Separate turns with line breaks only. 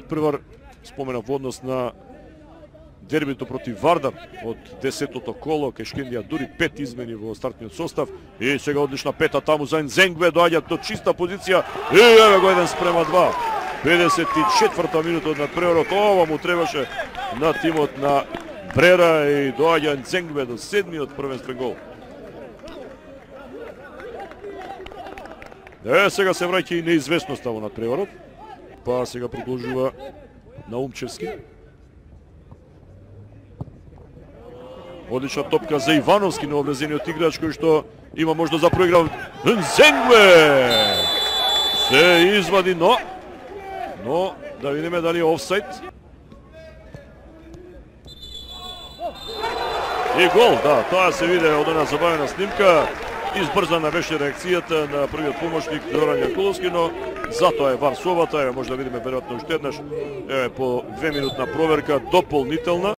Првар споменав во однос на дербито против Вардар од 10-тото коло, кај Шкендија дури 5 измени во стартниот состав. И сега одлична пета таму за Нзенгве, доаѓа до чиста позиција. И еве го 1:2. 54-та минута од надпреварот. Ова му требаше на тимот на Брера и доаѓа Нзенгве до 7-миот првенствен гол. Сега се враќа и неизвестноста во надпреварот. Па сега продолжува Наумчевски. Одлична топка за Ивановски, нововрезениот играч кој што има можда за проигра. Нзенгве се извади, но да видиме дали е офсайд. И гол, да, тоа се виде од една забавена снимка. Избрзана беше реакцијата на првиот помошник Зоран Јакуловски, но затоа е вар совата. Еве може да видиме веројатно уште еднаш. Еве по 2 минутна проверка дополнителна.